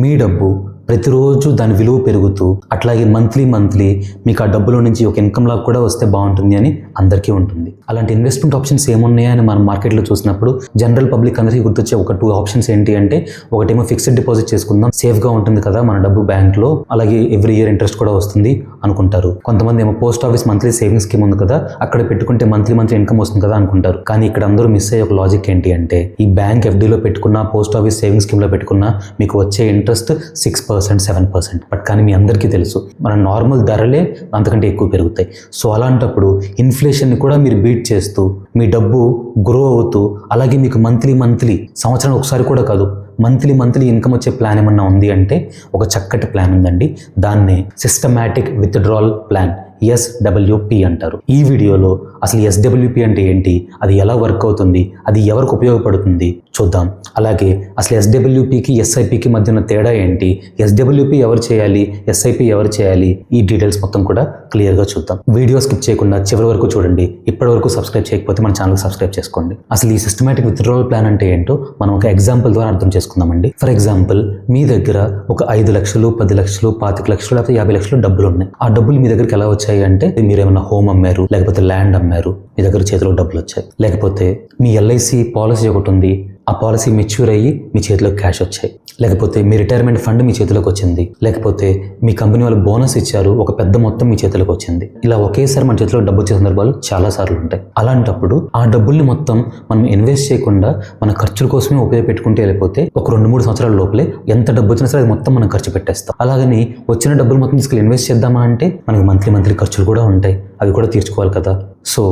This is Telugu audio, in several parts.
మీ డబ్బు ప్రతిరోజు దాని విలువ పెరుగుతూ అట్లాగే మంత్లీ మీకు ఆ డబ్బులో నుంచి ఒక ఇన్కమ్ లాగా కూడా వస్తే బాగుంటుంది అని అందరికీ ఉంటుంది. అలాంటి ఇన్వెస్ట్మెంట్ ఆప్షన్స్ ఏమున్నాయని మనం మార్కెట్లో చూసినప్పుడు జనరల్ పబ్లిక్ అందరికీ గుర్తొచ్చే ఒక 2 ఆప్షన్స్ ఏంటి అంటే, ఒకటేమో ఫిక్స్డ్ డిపాజిట్ చేసుకుందాం, సేఫ్గా ఉంటుంది కదా మన డబ్బు బ్యాంక్లో, అలాగే ఎవ్రీ ఇయర్ ఇంట్రెస్ట్ కూడా వస్తుంది అనుకుంటారు. కొంతమంది ఏమో post office monthly savings scheme ఉంది కదా, అక్కడ పెట్టుకుంటే మంత్లీ ఇన్కమ్ వస్తుంది కదా అనుకుంటారు. కానీ ఇక్కడ అందరూ మిస్ అయ్యే ఒక లాజిక్ ఏంటి అంటే, ఈ బ్యాంక్ ఎఫ్డీలో పెట్టుకున్న, పోస్ట్ ఆఫీస్ సేవింగ్స్ స్కీమ్లో పెట్టుకున్న మీకు వచ్చే ఇంట్రెస్ట్ 6%, 7%. బట్ కానీ మీ అందరికీ తెలుసు మన నార్మల్ ధరలే అంతకంటే ఎక్కువ పెరుగుతాయి. సో అలాంటప్పుడు ఇన్ఫ్లేషన్ని కూడా మీరు బీట్ చేస్తూ మీ డబ్బు గ్రో అవుతూ, అలాగే మీకు మంత్లీ సంవత్సరం ఒకసారి కూడా కాదు, మంత్లీ ఇన్కమ్ వచ్చే ప్లాన్ ఏమన్నా ఉంది అంటే ఒక చక్కటి ప్లాన్ ఉందండి. దాన్నే సిస్టమాటిక్ విత్డ్రాల్ ప్లాన్, SWP అంటారు. ఈ వీడియోలో అసలు SWP అంటే ఏంటి, అది ఎలా వర్క్ అవుతుంది, అది ఎవరికి ఉపయోగపడుతుంది చూద్దాం. అలాగే అసలు SWPకి SIPకి మధ్య ఉన్న తేడా ఏంటి, SWP ఎవరు చేయాలి, SIP ఎవరు చేయాలి, ఈ డీటెయిల్స్ మొత్తం కూడా క్లియర్గా చూద్దాం. వీడియో స్కిప్ చేయకుండా చివరి వరకు చూడండి. ఇప్పటి వరకు సబ్స్క్రైబ్ చేయకపోతే మన ఛానల్ సబ్స్క్రైబ్ చేసుకోండి. అసలు ఈ సిస్టమాటిక్ విత్డ్రాల్ ప్లాన్ అంటే ఏంటో మనం ఒక ఎగ్జాంపుల్ ద్వారా అర్థం చేసుకుందామండి. ఫర్ ఎగ్జాంపుల్, మీ దగ్గర ఒక 5 లక్షలు, 10 లక్షలు, 25 లక్షలు, లేకపోతే 50 లక్షలు డబ్బులు ఉన్నాయి. ఆ డబ్బులు మీ దగ్గరికి ఎలా వచ్చాయి అంటే, మీరు ఏమైనా హోమ్ అమ్మారు, లేకపోతే ల్యాండ్ అమ్మారు, మీ దగ్గర చేతిలో డబ్బులు వచ్చాయి. లేకపోతే మీ LIC పాలసీ ఒకటి ఉంది, ఆ పాలసీ మెచ్యూర్ అయ్యి మీ చేతిలోకి క్యాష్ వచ్చాయి. లేకపోతే మీ రిటైర్మెంట్ ఫండ్ మీ చేతిలోకి వచ్చింది. లేకపోతే మీ కంపెనీ వాళ్ళు బోనస్ ఇచ్చారు, ఒక పెద్ద మొత్తం మీ చేతిలోకి వచ్చింది. ఇలా ఒకేసారి మన చేతిలో డబ్బు వచ్చే సందర్భాలు చాలా సార్లు ఉంటాయి. అలాంటప్పుడు ఆ డబ్బుల్ని మొత్తం మనం ఇన్వెస్ట్ చేయకుండా మన ఖర్చుల కోసమే ఉపయోగపెట్టుకుంటే వెళ్ళిపోతే ఒక 2-3 సంవత్సరాల లోపలే ఎంత డబ్బు వచ్చినా సరే అది మొత్తం మనం ఖర్చు పెట్టేస్తాం. అలాగని వచ్చిన డబ్బులు మొత్తం తీసుకెళ్ళి ఇన్వెస్ట్ చేద్దామా అంటే మనకి మంత్లీ ఖర్చులు కూడా ఉంటాయి, అవి కూడా తీర్చుకోవాలి కదా. సో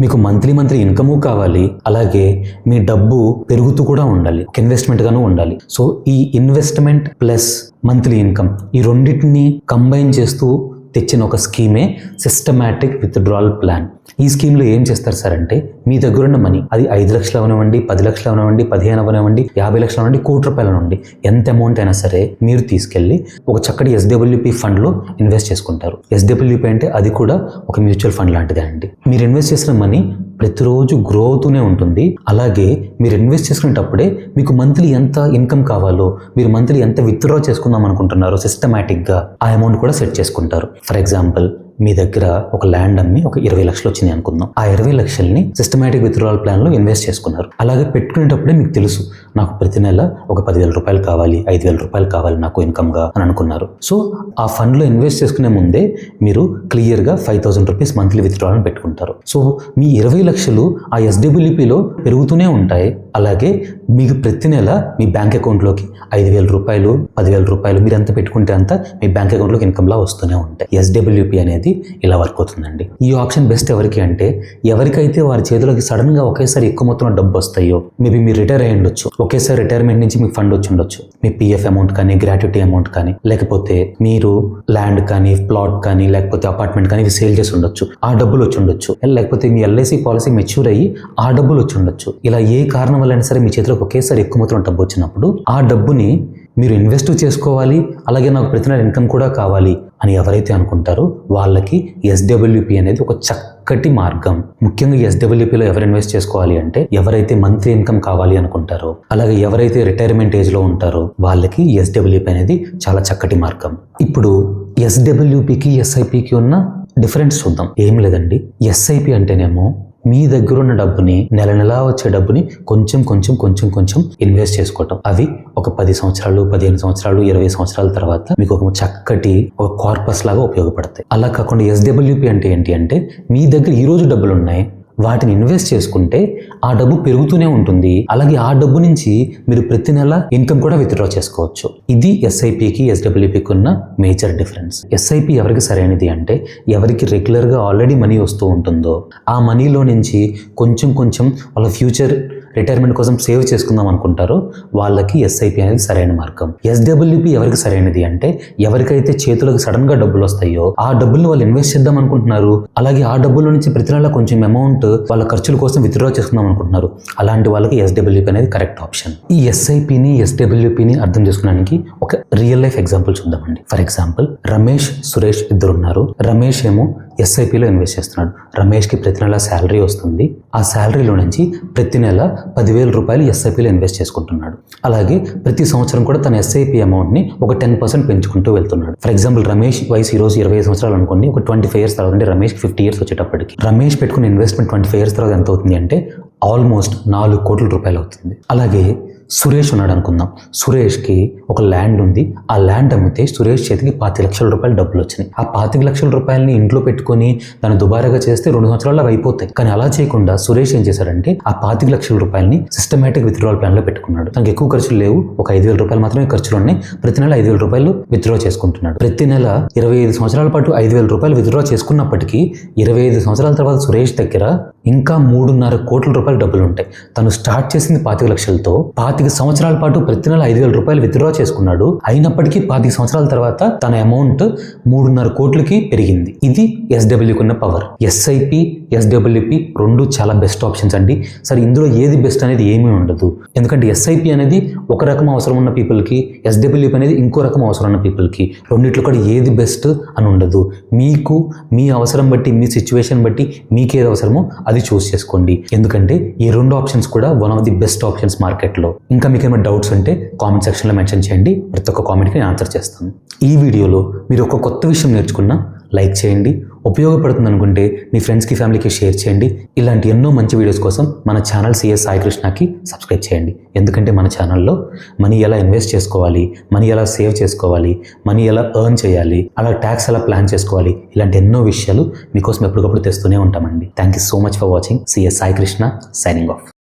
మీకు మంత్లీ ఇన్కము కావాలి, అలాగే మీ డబ్బు పెరుగుతూ కూడా ఉండాలి, ఒక ఇన్వెస్ట్మెంట్ గాను ఉండాలి. సో ఈ ఇన్వెస్ట్మెంట్ ప్లస్ మంత్లీ ఇన్కమ్, ఈ రెండింటిని కంబైన్ చేస్తూ తెచ్చిన ఒక స్కీమే సిస్టమాటిక్ విత్డ్రాల్ ప్లాన్. ఈ స్కీమ్లో ఏం చేస్తారు సార్ అంటే, మీ దగ్గర ఉన్న మనీ, అది 5 లక్షలు అవనివ్వండి, 10 లక్షలు అవనివ్వండి, 15 అవనివ్వండి, 50 లక్షలు అవనివ్వండి, ₹1,00,00,000 అవనివ్వండి, ఎంత అమౌంట్ అయినా సరే మీరు తీసుకెళ్ళి ఒక చక్కటి SWP ఫండ్లో ఇన్వెస్ట్ చేసుకుంటారు. SWP అంటే అది కూడా ఒక మ్యూచువల్ ఫండ్ లాంటిదే అండి. మీరు ఇన్వెస్ట్ చేసిన మనీ ప్రతిరోజు గ్రో అవుతూనే ఉంటుంది. అలాగే మీరు ఇన్వెస్ట్ చేసుకునేటప్పుడే మీకు మంత్లీ ఎంత ఇన్కమ్ కావాలో, మీరు మంత్లీ ఎంత విత్డ్రా చేసుకుందాం అనుకుంటున్నారో సిస్టమాటిక్గా ఆ అమౌంట్ కూడా సెట్ చేసుకుంటారు. ఫర్ ఎగ్జాంపుల్, మీ దగ్గర ఒక ల్యాండ్ అమ్మి ఒక 20 లక్షలు వచ్చినాయి అనుకుందాం. ఆ 20 లక్షల్ని సిస్టమాటిక్ విత్డ్రాల్ ప్లాన్లో ఇన్వెస్ట్ చేసుకున్నారు. అలాగే పెట్టుకునేటప్పుడే మీకు తెలుసు, నాకు ప్రతి నెల ఒక ₹10,000 కావాలి, ₹5,000 కావాలి నాకు ఇన్కమ్గా అని అనుకున్నారు. సో ఆ ఫండ్లో ఇన్వెస్ట్ చేసుకునే ముందే మీరు క్లియర్గా ₹5,000 మంత్లీ విత్డ్రాల్ అని పెట్టుకుంటారు. సో మీ 20 లక్షలు ఆ SWPలో పెరుగుతూనే ఉంటాయి. అలాగే మీకు ప్రతి నెల మీ బ్యాంక్ అకౌంట్లోకి ₹5,000, ₹10,000 మీరు ఎంత పెట్టుకుంటే అంత మీ బ్యాంక్ అకౌంట్లోకి ఇన్కమ్లా వస్తూనే ఉంటాయి. SWP అనేది ఇలా వర్క్ అవుతుందండి. ఈ ఆప్షన్ బెస్ట్ ఎవరికి అంటే, ఎవరికైతే వారి చేతిలోకి సడన్ గా ఒకేసారి ఎక్కువ మొత్తంలో డబ్బు వస్తాయో, మేబీ మీరు రిటైర్ అయ్యి ఉండొచ్చు, ఒకేసారి రిటైర్మెంట్ నుంచి మీకు ఫండ్ వచ్చి ఉండొచ్చు, మీ PF అమౌంట్ కానీ, గ్రాట్యుటీ అమౌంట్ కానీ, లేకపోతే మీరు ల్యాండ్ కానీ, ప్లాట్ కానీ, లేకపోతే అపార్ట్మెంట్ కానీ సేల్ చేసి ఉండొచ్చు, ఆ డబ్బులు వచ్చి ఉండొచ్చు. లేకపోతే మీ LIC పాలసీ మెచ్యూర్ అయ్యి ఆ డబ్బులు వచ్చి ఉండొచ్చు. ఇలా ఏ కారణం వల్ల సరే మీ చేతిలోకి ఒకేసారి ఎక్కువ మొత్తంలో డబ్బు వచ్చినప్పుడు ఆ డబ్బుని మీరు ఇన్వెస్ట్ చేసుకోవాలి, అలాగే నాకు ప్రతి నెల ఇన్కమ్ కూడా కావాలి అని ఎవరైతే అనుకుంటారో వాళ్ళకి SWP అనేది ఒక చక్కటి మార్గం. ముఖ్యంగా SWPలో ఎవరు ఇన్వెస్ట్ చేసుకోవాలి అంటే, ఎవరైతే మంత్లీ ఇన్కమ్ కావాలి అనుకుంటారో, అలాగే ఎవరైతే రిటైర్మెంట్ ఏజ్లో ఉంటారో వాళ్ళకి SWP అనేది చాలా చక్కటి మార్గం. ఇప్పుడు SWPకి SIPకి ఉన్న డిఫరెన్స్ చూద్దాం. ఏం లేదండి, SIP అంటేనేమో మీ దగ్గర ఉన్న డబ్బుని నెల వచ్చే డబ్బుని కొంచెం ఇన్వెస్ట్ చేసుకోవటం. అవి ఒక 10 సంవత్సరాలు, 15 సంవత్సరాలు, 20 సంవత్సరాల తర్వాత మీకు ఒక చక్కటి ఒక కార్పస్ లాగా ఉపయోగపడతాయి. అలా కాకుండా SWP అంటే ఏంటి అంటే, మీ దగ్గర ఈ రోజు డబ్బులు ఉన్నాయి, వాటిని ఇన్వెస్ట్ చేసుకుంటే ఆ డబ్బు పెరుగుతూనే ఉంటుంది. అలాగే ఆ డబ్బు నుంచి మీరు ప్రతి నెల ఇన్కమ్ కూడా విత్డ్రా చేసుకోవచ్చు. ఇది SIPకి SWPకి ఉన్న మేజర్ డిఫరెన్స్. SIP ఎవరికి సరైనది అంటే, ఎవరికి రెగ్యులర్గా ఆల్రెడీ మనీ వస్తూ ఉంటుందో, ఆ మనీలో నుంచి కొంచెం వాళ్ళ ఫ్యూచర్ రిటైర్మెంట్ కోసం సేవ్ చేసుకుందాం అనుకుంటారో వాళ్ళకి SIP అనేది సరైన మార్గం. SWP ఎవరికి సరైనది అంటే, ఎవరికైతే చేతులకు సడన్ గా డబ్బులు వస్తాయో ఆ డబ్బుల్ని వాళ్ళు ఇన్వెస్ట్ చేద్దాం అనుకుంటున్నారు, అలాగే ఆ డబ్బుల నుంచి ప్రతి నెల కొంచెం అమౌంట్ వాళ్ళ ఖర్చుల కోసం విత్డ్రా చేసుకుందాం అనుకుంటున్నారు, అలాంటి వాళ్ళకి SWP అనేది కరెక్ట్ ఆప్షన్. ఈ SIPని SWPని అర్థం చేసుకోవడానికి ఒక రియల్ లైఫ్ ఎగ్జాంపుల్ చూద్దామండి. ఫర్ ఎగ్జాంపుల్, రమేష్, సురేష్ ఇద్దరు ఉన్నారు. రమేష్ ఏమో SIPలో ఇన్వెస్ట్ చేస్తున్నాడు. రమేష్కి ప్రతి నెల శాలరీ వస్తుంది. ఆ శాలరీలో నుంచి ప్రతి నెల 10,000 రూపాయలు ఎస్ఐపిలో ఇన్వెస్ట్ చేసుకుంటున్నాడు. అలాగే ప్రతి సంవత్సరం కూడా తన ఎస్ఐపి అమౌంట్ని ఒక 10% పెంచుకుంటూ వెళ్తున్నాడు. ఫర్ ఎగ్జాంపుల్ రమేష్ వయసు ఈరోజు 25 సంవత్సరాలు అనుకోండి, ఒక 25 ఇయర్స్ తర్వాత, అంటే రమేష్కి 50 ఇయర్స్ వచ్చేటప్పటికి రమేష్ పెట్టుకున్న ఇన్వెస్ట్మెంట్ 25 ఇయర్స్ తర్వాత ఎంత అవుతుంది అంటే ఆల్మోస్ట్ 4 కోట్ల రూపాయలు అవుతుంది. అలాగే సురేష్ ఉన్నాడు అనుకుందాం. సురేష్కి ఒక ల్యాండ్ ఉంది. ఆ ల్యాండ్ అమ్మితే సురేష్ చేతికి 25 లక్షల రూపాయలు డబ్బులు వచ్చినాయి. ఆ 25 లక్షల రూపాయలని ఇంట్లో పెట్టుకొని దాన్ని దుబారాగా చేస్తే 2 సంవత్సరాల్లో అవి అయిపోతాయి. కానీ అలా చేయకుండా సురేష్ ఏం చేశాడంటే ఆ 25 లక్షల రూపాయలని సిస్టమేటిక్ విత్డ్రావల్ ప్లాన్లో పెట్టుకున్నాడు. తనకు ఎక్కువ ఖర్చులు లేవు, ఒక 5,000 రూపాయలు మాత్రమే ఖర్చులు ఉన్నాయి. ప్రతి నెల 5,000 రూపాయలు విత్డ్రా చేసుకుంటున్నాడు. ప్రతి నెల 25 సంవత్సరాల పాటు 5,000 రూపాయలు విత్డ్రా చేసుకున్నప్పటికీ 25 సంవత్సరాల తర్వాత సురేష్ దగ్గర ఇంకా 3.5 కోట్ల రూపాయలు డబ్బులు ఉంటాయి. తను స్టార్ట్ చేసింది 25 లక్షలతో 25 సంవత్సరాల పాటు ప్రతి నెల 5,000 రూపాయలు విత్డ్రా చేసుకున్నాడు. అయినప్పటికీ 25 సంవత్సరాల తర్వాత తన అమౌంట్ 3.5 కోట్లకి పెరిగింది. ఇది ఎస్డబ్ల్యూకి ఉన్న పవర్. ఎస్ఐపి, ఎస్డబ్ల్యూపి రెండు చాలా బెస్ట్ ఆప్షన్స్ అండి. సరే, ఇందులో ఏది బెస్ట్ అనేది ఏమీ ఉండదు. ఎందుకంటే ఎస్ఐపి అనేది ఒక రకం అవసరం ఉన్న పీపుల్కి, ఎస్డబ్ల్యూపి అనేది ఇంకో రకం అవసరం ఉన్న పీపుల్కి, రెండిట్లో కూడా ఏది బెస్ట్ అని ఉండదు. మీకు మీ అవసరం బట్టి, మీ సిచ్యువేషన్ బట్టి మీకు ఏది అవసరమో అది చూస్ చేసుకోండి. ఎందుకంటే ఈ రెండు ఆప్షన్స్ కూడా one of the best options మార్కెట్లో. ఇంకా మీకు ఏమైనా డౌట్స్ ఉంటే కామెంట్ సెక్షన్లో మెన్షన్ చేయండి. ప్రతి ఒక్క కామెంట్కి నేను ఆన్సర్ చేస్తాను. ఈ వీడియోలో మీరు ఒక కొత్త విషయం నేర్చుకున్నా లైక్ చేయండి. ఉపయోగపడుతుంది అనుకుంటే మీ ఫ్రెండ్స్కి, ఫ్యామిలీకి షేర్ చేయండి. ఇలాంటి ఎన్నో మంచి వీడియోస్ కోసం మన ఛానల్ సిఎస్ సాయి కృష్ణకి సబ్స్క్రైబ్ చేయండి. ఎందుకంటే మన ఛానల్లో మనీ ఎలా ఇన్వెస్ట్ చేసుకోవాలి, మనీ ఎలా సేవ్ చేసుకోవాలి, మనీ ఎలా ఎర్న్ చేయాలి, అలా ట్యాక్స్ ఎలా ప్లాన్ చేసుకోవాలి, ఇలాంటి ఎన్నో విషయాలు మీకోసం ఎప్పటికప్పుడు తెస్తూనే ఉంటామండి. Thank you so much for watching. CS Sai Krishna signing off.